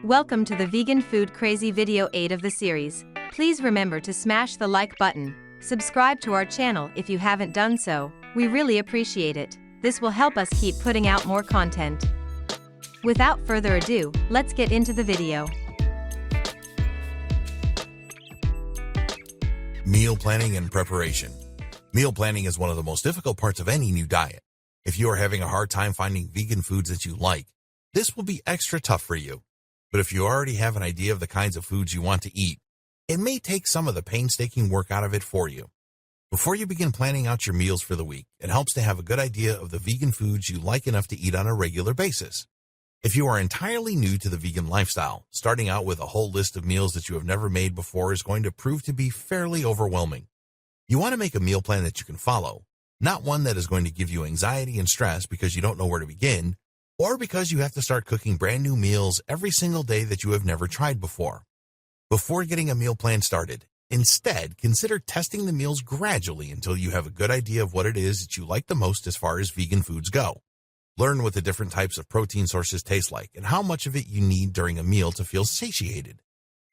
Welcome to the Vegan Food Crazy video 8 of the series. Please remember to smash the like button. Subscribe to our channel if you haven't done so. We really appreciate it. This will help us keep putting out more content. Without further ado, let's get into the video. Meal planning and preparation. Meal planning is one of the most difficult parts of any new diet. If you are having a hard time finding vegan foods that you like, this will be extra tough for you. But if you already have an idea of the kinds of foods you want to eat, it may take some of the painstaking work out of it for you. Before you begin planning out your meals for the week, it helps to have a good idea of the vegan foods you like enough to eat on a regular basis. If you are entirely new to the vegan lifestyle, starting out with a whole list of meals that you have never made before is going to prove to be fairly overwhelming. You want to make a meal plan that you can follow, not one that is going to give you anxiety and stress because you don't know where to begin, or because you have to start cooking brand new meals every single day that you have never tried before. Before getting a meal plan started, instead, consider testing the meals gradually until you have a good idea of what it is that you like the most as far as vegan foods go. Learn what the different types of protein sources taste like and how much of it you need during a meal to feel satiated.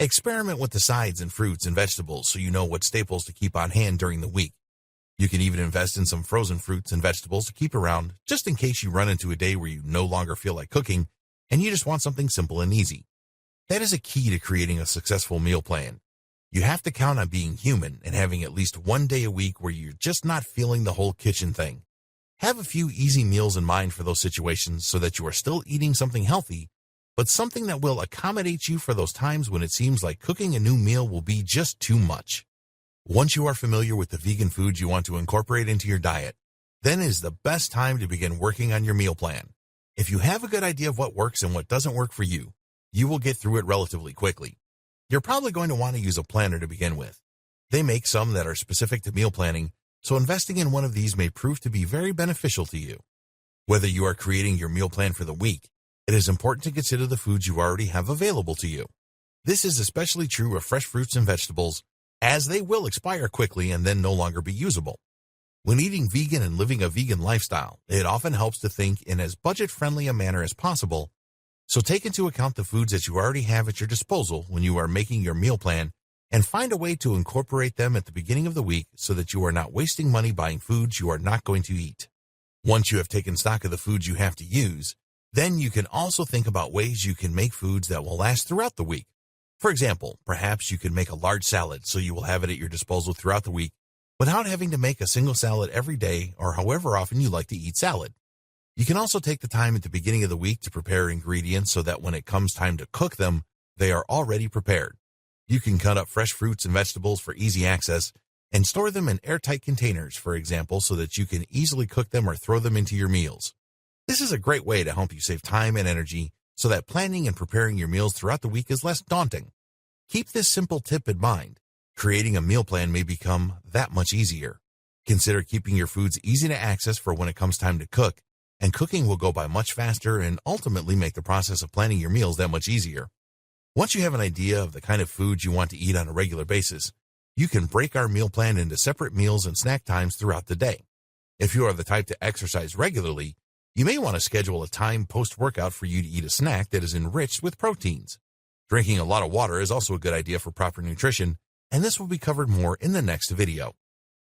Experiment with the sides and fruits and vegetables so you know what staples to keep on hand during the week. You can even invest in some frozen fruits and vegetables to keep around just in case you run into a day where you no longer feel like cooking and you just want something simple and easy. That is a key to creating a successful meal plan. You have to count on being human and having at least one day a week where you're just not feeling the whole kitchen thing. Have a few easy meals in mind for those situations so that you are still eating something healthy, but something that will accommodate you for those times when it seems like cooking a new meal will be just too much. Once you are familiar with the vegan foods you want to incorporate into your diet, then is the best time to begin working on your meal plan. If you have a good idea of what works and what doesn't work for you, you will get through it relatively quickly. You're probably going to want to use a planner to begin with. They make some that are specific to meal planning, so investing in one of these may prove to be very beneficial to you. Whether you are creating your meal plan for the week, it is important to consider the foods you already have available to you. This is especially true of fresh fruits and vegetables, as they will expire quickly and then no longer be usable. When eating vegan and living a vegan lifestyle, it often helps to think in as budget-friendly a manner as possible, so take into account the foods that you already have at your disposal when you are making your meal plan and find a way to incorporate them at the beginning of the week so that you are not wasting money buying foods you are not going to eat. Once you have taken stock of the foods you have to use, then you can also think about ways you can make foods that will last throughout the week. For example, perhaps you can make a large salad so you will have it at your disposal throughout the week without having to make a single salad every day or however often you like to eat salad. You can also take the time at the beginning of the week to prepare ingredients so that when it comes time to cook them, they are already prepared. You can cut up fresh fruits and vegetables for easy access and store them in airtight containers, for example, so that you can easily cook them or throw them into your meals. This is a great way to help you save time and energy so that planning and preparing your meals throughout the week is less daunting. Keep this simple tip in mind. Creating a meal plan may become that much easier. Consider keeping your foods easy to access for when it comes time to cook, and cooking will go by much faster and ultimately make the process of planning your meals that much easier. Once you have an idea of the kind of foods you want to eat on a regular basis, you can break our meal plan into separate meals and snack times throughout the day. If you are the type to exercise regularly, you may want to schedule a time post-workout for you to eat a snack that is enriched with proteins. Drinking a lot of water is also a good idea for proper nutrition, and this will be covered more in the next video.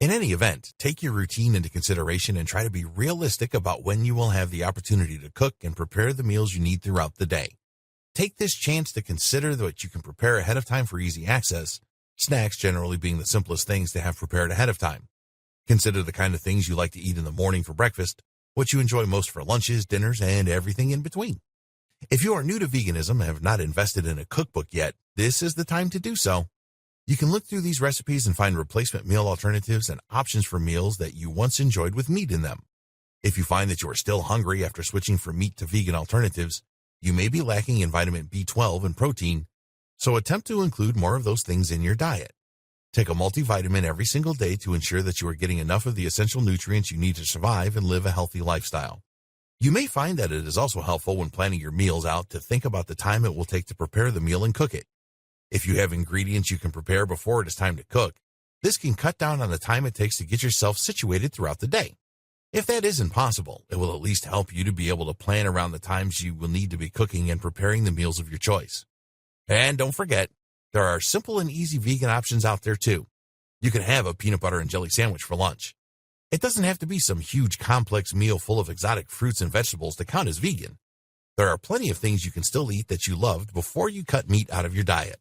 In any event, take your routine into consideration and try to be realistic about when you will have the opportunity to cook and prepare the meals you need throughout the day. Take this chance to consider what you can prepare ahead of time for easy access, snacks generally being the simplest things to have prepared ahead of time. Consider the kind of things you like to eat in the morning for breakfast, what you enjoy most for lunches, dinners, and everything in between. If you are new to veganism and have not invested in a cookbook yet, this is the time to do so. You can look through these recipes and find replacement meal alternatives and options for meals that you once enjoyed with meat in them. If you find that you are still hungry after switching from meat to vegan alternatives, you may be lacking in vitamin B12 and protein, so attempt to include more of those things in your diet. Take a multivitamin every single day to ensure that you are getting enough of the essential nutrients you need to survive and live a healthy lifestyle. You may find that it is also helpful when planning your meals out to think about the time it will take to prepare the meal and cook it. If you have ingredients you can prepare before it is time to cook, this can cut down on the time it takes to get yourself situated throughout the day. If that isn't possible, it will at least help you to be able to plan around the times you will need to be cooking and preparing the meals of your choice. And don't forget, there are simple and easy vegan options out there too. You can have a peanut butter and jelly sandwich for lunch. It doesn't have to be some huge complex meal full of exotic fruits and vegetables to count as vegan. There are plenty of things you can still eat that you loved before you cut meat out of your diet.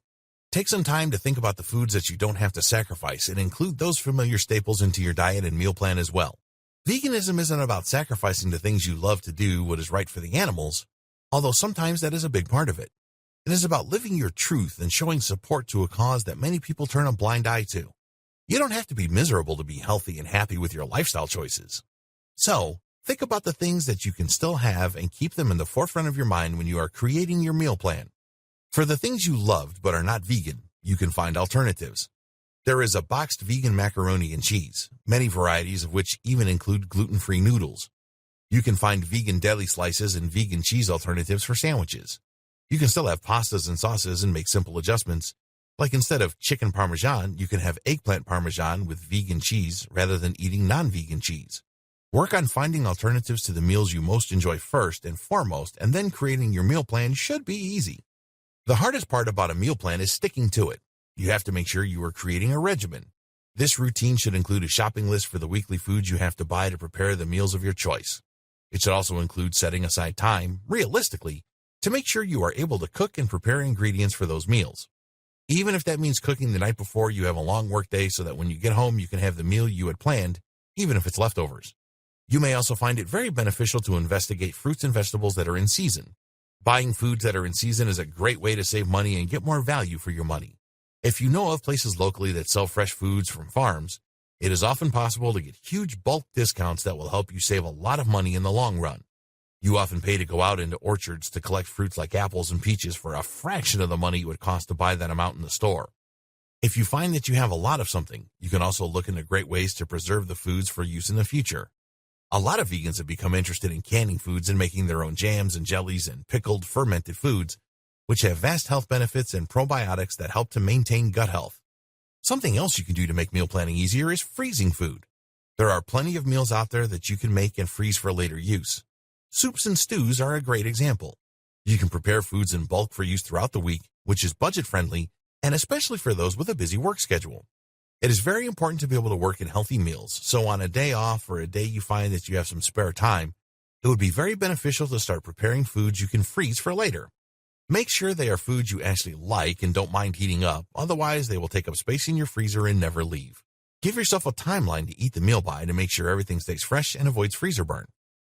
Take some time to think about the foods that you don't have to sacrifice and include those familiar staples into your diet and meal plan as well. Veganism isn't about sacrificing the things you love to do what is right for the animals, although sometimes that is a big part of it. It is about living your truth and showing support to a cause that many people turn a blind eye to. You don't have to be miserable to be healthy and happy with your lifestyle choices. So, think about the things that you can still have and keep them in the forefront of your mind when you are creating your meal plan. For the things you loved but are not vegan, you can find alternatives. There is a boxed vegan macaroni and cheese, many varieties of which even include gluten-free noodles. You can find vegan deli slices and vegan cheese alternatives for sandwiches. You can still have pastas and sauces and make simple adjustments. Like instead of chicken parmesan, you can have eggplant parmesan with vegan cheese rather than eating non-vegan cheese. Work on finding alternatives to the meals you most enjoy first and foremost, and then creating your meal plan should be easy. The hardest part about a meal plan is sticking to it. You have to make sure you are creating a regimen. This routine should include a shopping list for the weekly foods you have to buy to prepare the meals of your choice. It should also include setting aside time, realistically, to make sure you are able to cook and prepare ingredients for those meals. Even if that means cooking the night before you have a long work day so that when you get home you can have the meal you had planned, even if it's leftovers. You may also find it very beneficial to investigate fruits and vegetables that are in season. Buying foods that are in season is a great way to save money and get more value for your money. If you know of places locally that sell fresh foods from farms, it is often possible to get huge bulk discounts that will help you save a lot of money in the long run. You often pay to go out into orchards to collect fruits like apples and peaches for a fraction of the money it would cost to buy that amount in the store. If you find that you have a lot of something, you can also look into great ways to preserve the foods for use in the future. A lot of vegans have become interested in canning foods and making their own jams and jellies and pickled, fermented foods, which have vast health benefits and probiotics that help to maintain gut health. Something else you can do to make meal planning easier is freezing food. There are plenty of meals out there that you can make and freeze for later use. Soups and stews are a great example. You can prepare foods in bulk for use throughout the week, which is budget-friendly, and especially for those with a busy work schedule. It is very important to be able to work in healthy meals, so on a day off or a day you find that you have some spare time, it would be very beneficial to start preparing foods you can freeze for later. Make sure they are foods you actually like and don't mind heating up, otherwise they will take up space in your freezer and never leave. Give yourself a timeline to eat the meal by to make sure everything stays fresh and avoids freezer burn.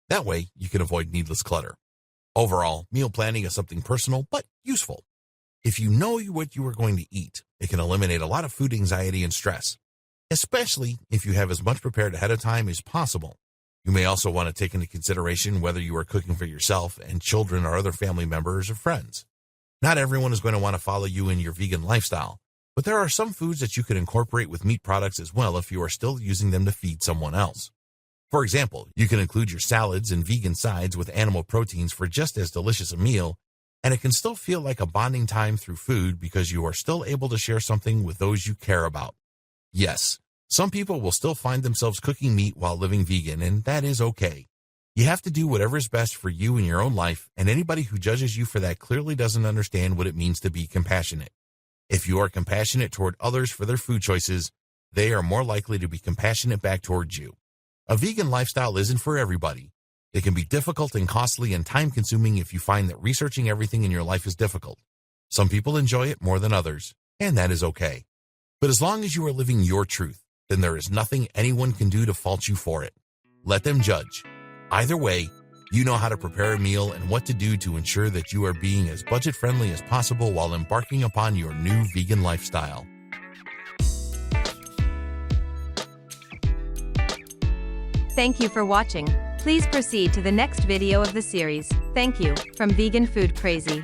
That way, you can avoid needless clutter. Overall, meal planning is something personal but useful. If you know what you are going to eat, it can eliminate a lot of food anxiety and stress, especially if you have as much prepared ahead of time as possible. You may also want to take into consideration whether you are cooking for yourself and children or other family members or friends. Not everyone is going to want to follow you in your vegan lifestyle, but there are some foods that you can incorporate with meat products as well if you are still using them to feed someone else. For example, you can include your salads and vegan sides with animal proteins for just as delicious a meal, and it can still feel like a bonding time through food because you are still able to share something with those you care about. Yes, some people will still find themselves cooking meat while living vegan, and that is okay. You have to do whatever is best for you in your own life, and anybody who judges you for that clearly doesn't understand what it means to be compassionate. If you are compassionate toward others for their food choices, they are more likely to be compassionate back towards you. A vegan lifestyle isn't for everybody. It can be difficult and costly and time-consuming if you find that researching everything in your life is difficult. Some people enjoy it more than others, and that is okay. But as long as you are living your truth, then there is nothing anyone can do to fault you for it. Let them judge. Either way, you know how to prepare a meal and what to do to ensure that you are being as budget-friendly as possible while embarking upon your new vegan lifestyle. Thank you for watching. Please proceed to the next video of the series. Thank you, from Vegan Food Crazy.